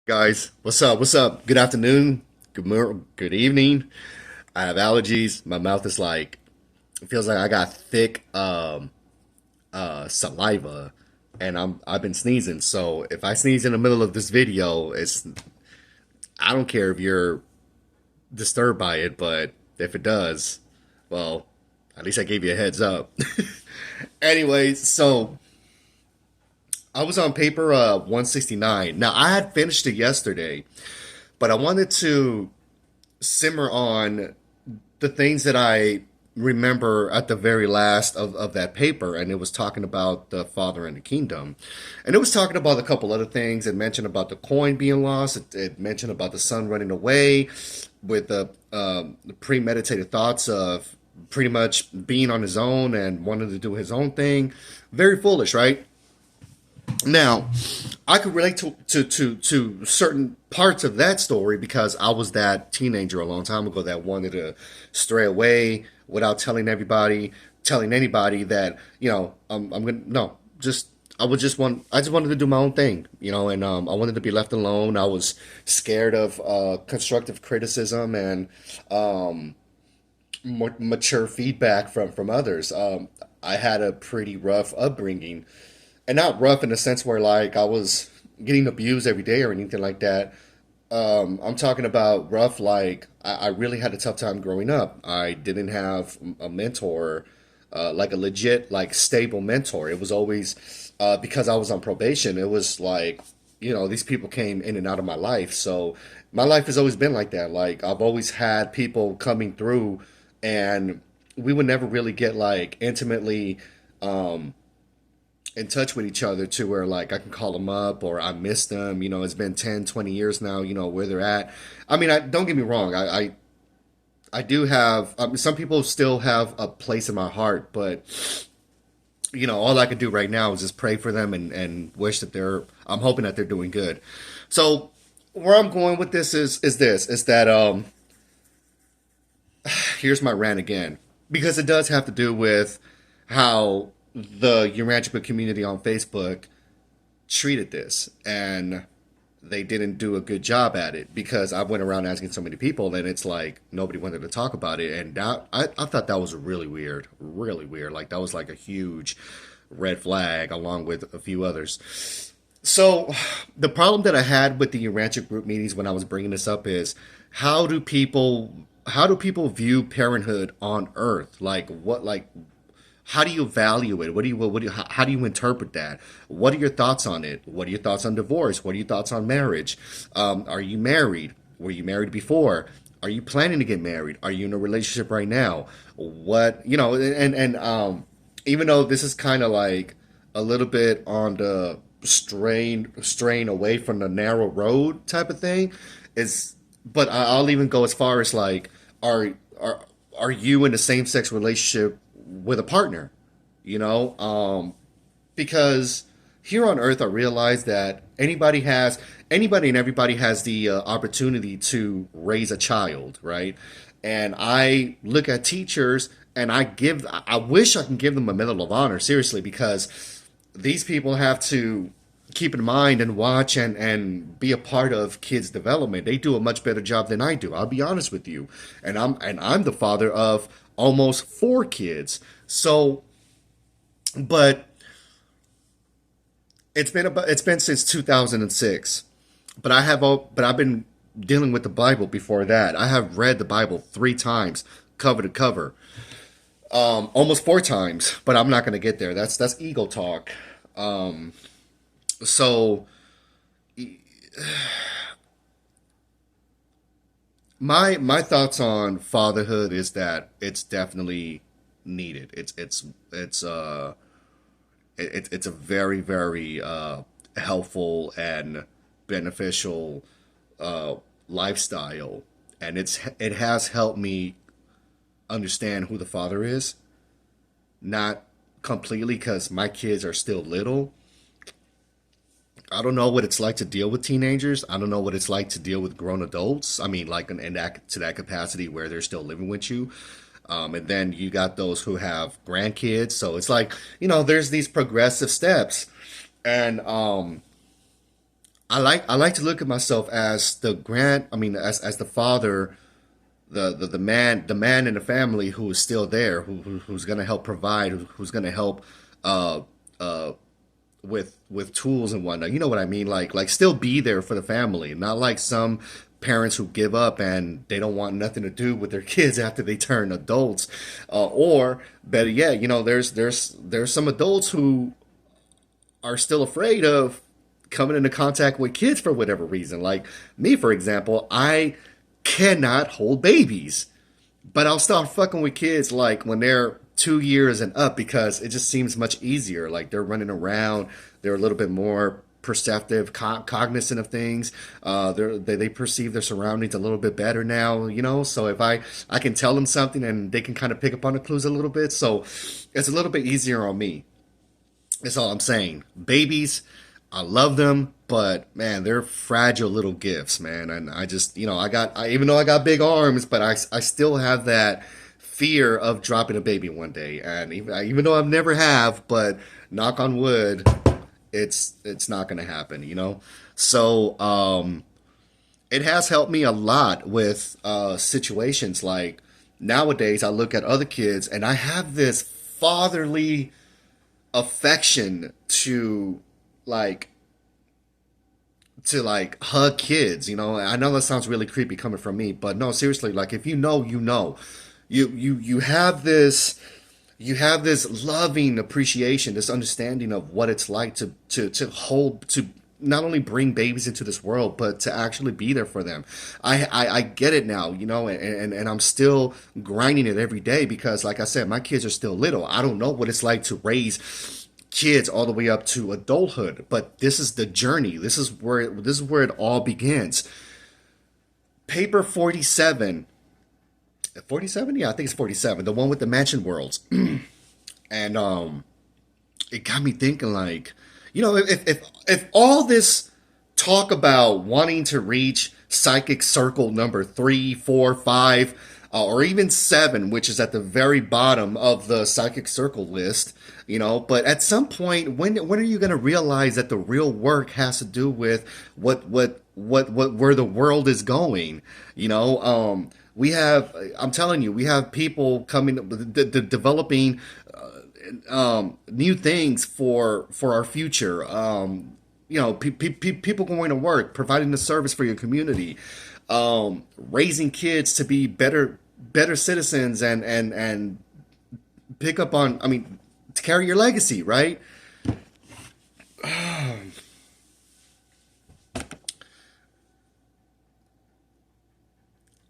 Guys, what's up? What's up? Good afternoon. Good evening. I have allergies. My mouth is like it feels like I got thick saliva and I've been sneezing. So if I sneeze in the middle of this video, it's I don't care if you're disturbed by it, but if it does, well, at least I gave you a heads up. Anyway, so I was on paper 169. Now I had finished it yesterday, but I wanted to simmer on the things that I remember at the very last of that paper, and it was talking about the Father and the Kingdom. And it was talking about a couple other things. It mentioned about the coin being lost. It mentioned about the son running away with the premeditated thoughts of pretty much being on his own and wanting to do his own thing. Very foolish, right? Now, I could relate to certain parts of that story because I was that teenager a long time ago that wanted to stray away without telling anybody that I'm gonna no, just I just wanted to do my own thing, and I wanted to be left alone. I was scared of constructive criticism and mature feedback from others. I had a pretty rough upbringing, and not rough in the sense where like I was getting abused every day or anything like that. I'm talking about rough like I really had a tough time growing up. I didn't have a mentor, like a legit like stable mentor. It was always because I was on probation. It was like these people came in and out of my life. So my life has always been like that. Like I've always had people coming through, and we would never really get like intimately in touch with each other to where like I can call them up or I miss them. It's been 10, 20 years now, where they're at. I mean, don't get me wrong. I do have, some people still have a place in my heart, but all I can do right now is just pray for them and wish that I'm hoping that they're doing good. So where I'm going with this is that, here's my rant again, because it does have to do with how the Urantia Book community on Facebook treated this, and they didn't do a good job at it because I went around asking so many people, and it's like nobody wanted to talk about it, and I thought that was really weird, really weird. Like that was like a huge red flag, along with a few others. So the problem that I had with the Urantia group meetings when I was bringing this up is how do people how do people view parenthood on Earth? Like what like how do you value it? How do you interpret that? What are your thoughts on it? What are your thoughts on divorce? What are your thoughts on marriage? Are you married? Were you married before? Are you planning to get married? Are you in a relationship right now? What and even though this is kind of like a little bit on the strain away from the narrow road type of thing, is but I'll even go as far as like are are are you in a same sex relationship with a partner, you know, because here on Earth, I realize that anybody and everybody has the opportunity to raise a child, right? And I look at teachers and I wish I can give them a Medal of Honor, seriously, because these people have to keep in mind and watch and be a part of kids' development. They do a much better job than I do. I'll be honest with you. And I'm the father of almost four kids. So, but it's been since 2006. But I've been dealing with the Bible before that. I have read the Bible 3 times, cover to cover, almost 4 times. But I'm not going to get there. That's ego talk. Um, so my thoughts on fatherhood is that it's definitely needed. It's a very very helpful and beneficial uh, lifestyle, and it has helped me understand who the father is. Not completely because my kids are still little. I don't know what it's like to deal with teenagers. I don't know what it's like to deal with grown adults. I mean, like in that to that capacity where they're still living with you. And then you got those who have grandkids. So it's like there's these progressive steps, and I like to look at myself as the grand, I mean, as the father, the man in the family who is still there, who's going to help provide, who's going to help uh uh with tools and whatnot. You know what I mean? Like still be there for the family, not like some parents who give up and they don't want nothing to do with their kids after they turn adults. Or better yet, there's some adults who are still afraid of coming into contact with kids for whatever reason. Like me, for example, I cannot hold babies, but I'll start fucking with kids like when they're 2 years and up because it just seems much easier. Like they're running around, they're a little bit more perceptive, cognizant of things. They perceive their surroundings a little bit better now, you know. So if I can tell them something and they can kind of pick up on the clues a little bit, so it's a little bit easier on me. That's all I'm saying. Babies, I love them, but man, they're fragile little gifts, man. And I just, even though I got big arms, but I still have that fear of dropping a baby one day. And even though I've never have, but knock on wood, it's not going to happen, you know? So, it has helped me a lot with situations like nowadays I look at other kids and I have this fatherly affection like to hug kids, you know. I know that sounds really creepy coming from me, but no, seriously, like if you know, you know. You have this loving appreciation, this understanding of what it's like to not only bring babies into this world, but to actually be there for them. I get it now, you know, and I'm still grinding it every day because, like I said, my kids are still little. I don't know what it's like to raise kids all the way up to adulthood, but this is the journey. This is where it all begins. Paper 47. 47? Yeah, I think it's 47. The one with the mansion worlds. And it got me thinking like, if all this talk about wanting to reach psychic circle number 3, 4, 5, or even 7, which is at the very bottom of the psychic circle list, but at some point, when are you going to realize that the real work has to do with what where the world is going? I'm telling you, we have people coming, developing new things for our future. People going to work, providing the service for your community, raising kids to be better citizens and pick up on. I mean, to carry your legacy, right?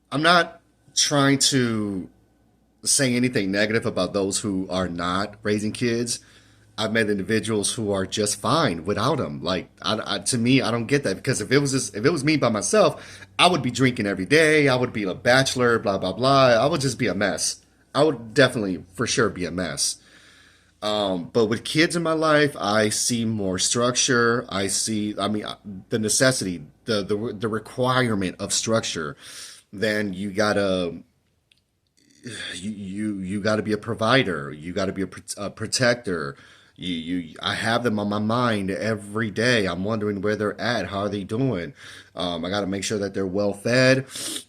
I'm not trying to say anything negative about those who are not raising kids. I've met individuals who are just fine without them. Like, to me, I don't get that because if it was me by myself, I would be drinking every day. I would be a bachelor, blah blah blah. I would just be a mess. I would definitely, for sure, be a mess. But with kids in my life, I see more structure. I mean, the necessity, the requirement of structure. Then you gotta be a provider. You gotta be a protector. I have them on my mind every day. I'm wondering where they're at. How are they doing? I gotta make sure that they're well fed.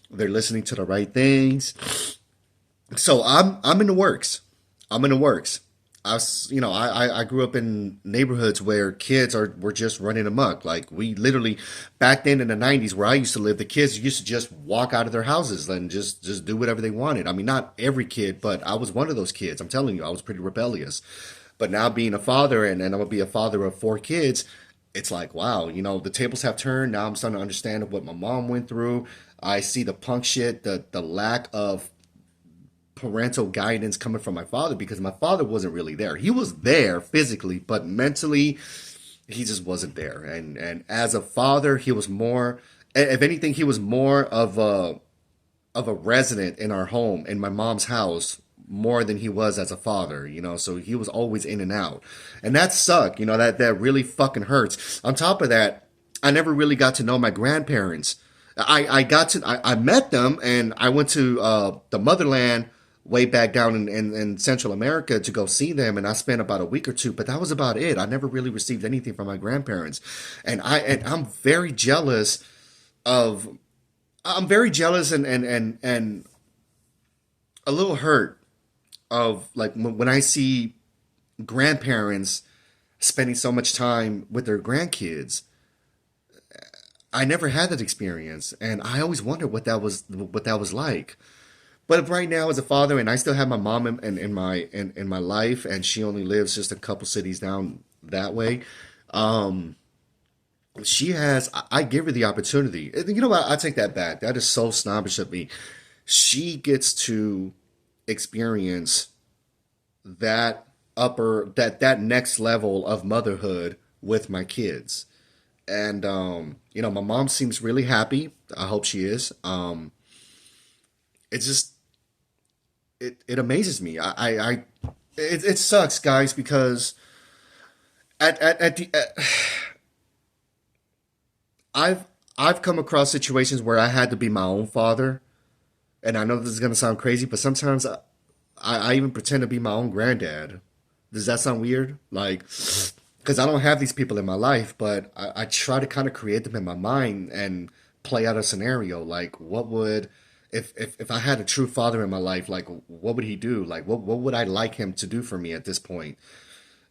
They're listening to the right things. So I'm in the works. I'm in the works. I grew up in neighborhoods where kids were just running amok. Like we literally back then in the '90s where I used to live, the kids used to just walk out of their houses and just do whatever they wanted. I mean, not every kid, but I was one of those kids. I'm telling you, I was pretty rebellious. But now being a father and I'm gonna be a father of 4 kids, it's like wow, the tables have turned. Now I'm starting to understand what my mom went through. I see the punk shit, the lack of parental guidance coming from my father because my father wasn't really there. He was there physically, but mentally he just wasn't there. And as a father, he was more, if anything, he was more of a resident in our home, in my mom's house, more than he was as a father. So he was always in and out. And that sucked, that really fucking hurts. On top of that, I never really got to know my grandparents. I met them and I went to the motherland way back down in Central America to go see them, and I spent about a week or two, but that was about it. I never really received anything from my grandparents, and of I'm very jealous and a little hurt of like when I see grandparents spending so much time with their grandkids. I never had that experience, and I always wondered what that was like. But right now, as a father, and I still have my mom in my life, and she only lives just a couple cities down that way. Um, she has. I give her the opportunity. You know what? I take that back. That is so snobbish of me. She gets to experience that next level of motherhood with my kids. And you know, my mom seems really happy. I hope she is. It just it amazes me. It sucks, guys, because at the I've I've come across situations where I had to be my own father, and I know this is gonna sound crazy, but sometimes I even pretend to be my own granddad. Does that sound weird? Like, because I don't have these people in my life, but I try to kind of create them in my mind and play out a scenario. Like, what would, if I had a true father in my life, like, what would he do? Like, what would I like him to do for me at this point?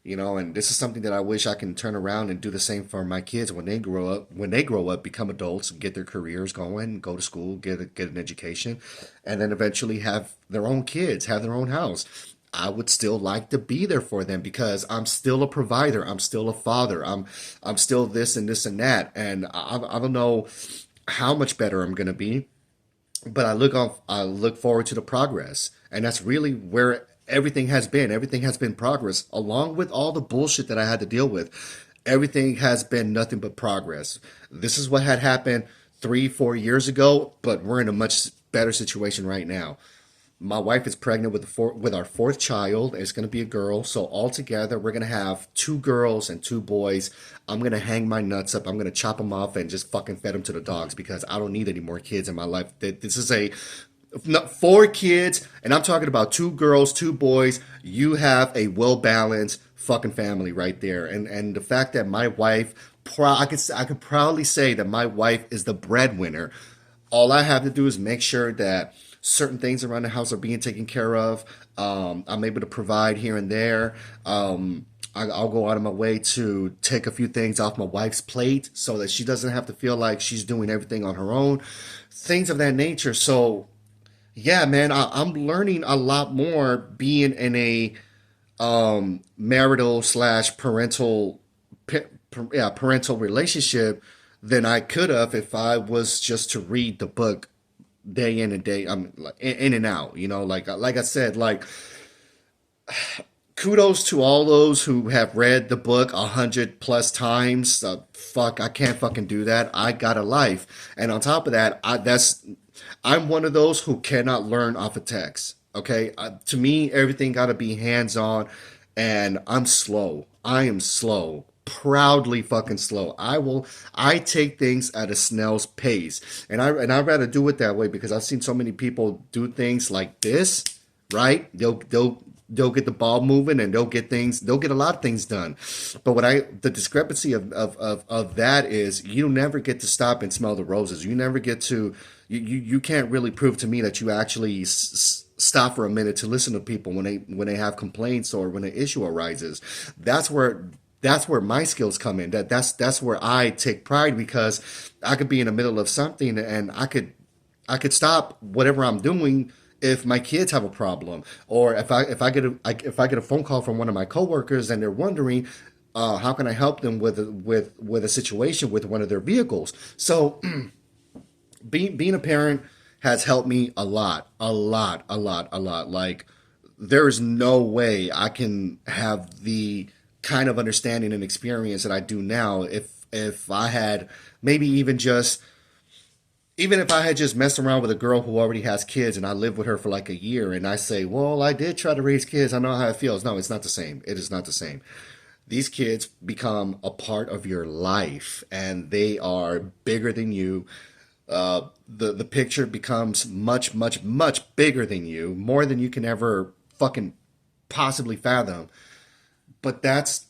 You know, and this is something that I wish I can turn around and do the same for my kids when they grow up, become adults, get their careers going, go to school, get an education, and then eventually have their own kids, have their own house. I would still like to be there for them because I'm still a provider. I'm still a father. I'm still this and this and that. And I don't know how much better I'm gonna be, but I look forward to the progress, and that's really where everything has been. Everything has been progress, along with all the bullshit that I had to deal with. Everything has been nothing but progress. This is what had happened 3, 4 years ago, but we're in a much better situation right now. My wife is pregnant with our fourth child. It's going to be a girl. So altogether, we're going to have two girls and two boys. I'm going to hang my nuts up. I'm going to chop them off and just fucking fed them to the dogs because I don't need any more kids in my life. This is a four kids, and I'm talking about two girls, two boys. You have a well balanced fucking family right there. And the fact that my wife, I could proudly say that my wife is the breadwinner. All I have to do is make sure that certain things around the house are being taken care of. I'm able to provide here and there. I'll go out of my way to take a few things off my wife's plate so that she doesn't have to feel like she's doing everything on her own. Things of that nature. So, yeah, man, I'm learning a lot more being in a marital slash parental relationship than I could have if I was just to read the book day in and day like in and out. You know, like I said, like kudos to all those who have read the book 100 plus times. Fuck, I can't fucking do that. I got a life, and on top of that, I'm one of those who cannot learn off of text. Okay, to me, everything got to be hands on, and I'm slow. I am slow. Proudly fucking slow. I take things at a snail's pace. And I'd rather do it that way because I've seen so many people do things like this, right? They'll get the ball moving and they'll get a lot of things done. But the discrepancy of that is you never get to stop and smell the roses. You never get to you can't really prove to me that you actually stop for a minute to listen to people when they have complaints or when an issue arises. That's where that's where my skills come in. That's where I take pride because I could be in the middle of something and I could stop whatever I'm doing if my kids have a problem, or if I get a phone call from one of my coworkers and they're wondering how can I help them with a situation with one of their vehicles. So being a parent has helped me a lot, a lot, a lot, a lot. Like there is no way I can have the kind of understanding and experience that I do now if I had maybe even if I had just messed around with a girl who already has kids and I lived with her for like a year and I say, well, I did try to raise kids. I know how it feels. No, it's not the same. It is not the same. These kids become a part of your life and they are bigger than you. The picture becomes much, much, much bigger than you, more than you can ever fucking possibly fathom. But that's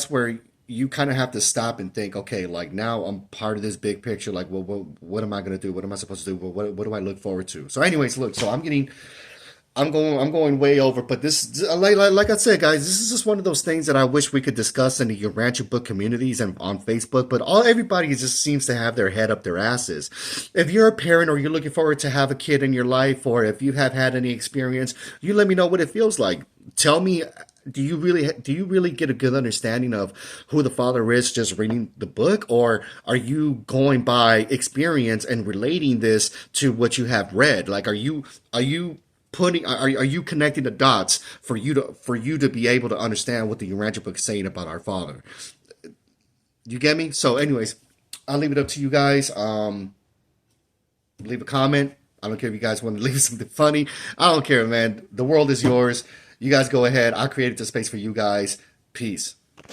where you kind of have to stop and think, okay, like now I'm part of this big picture. Like, well, what am I gonna do? What am I supposed to do? What do I look forward to? So, anyways, look, so I'm going way over, but this, like I said, guys, this is just one of those things that I wish we could discuss in the Urantia Book communities and on Facebook. But everybody just seems to have their head up their asses. If you're a parent or you're looking forward to have a kid in your life, or if you have had any experience, you let me know what it feels like. Tell me, do you really get a good understanding of who the father is just reading the book, or are you going by experience and relating this to what you have read? Like, are you putting are you connecting the dots for you to be able to understand what the Urantia book is saying about our father? You get me? So anyways, I'll leave it up to you guys. Leave a comment. I don't care if you guys want to leave something funny. I don't care, man. The world is yours. You guys go ahead. I created the space for you guys. Peace.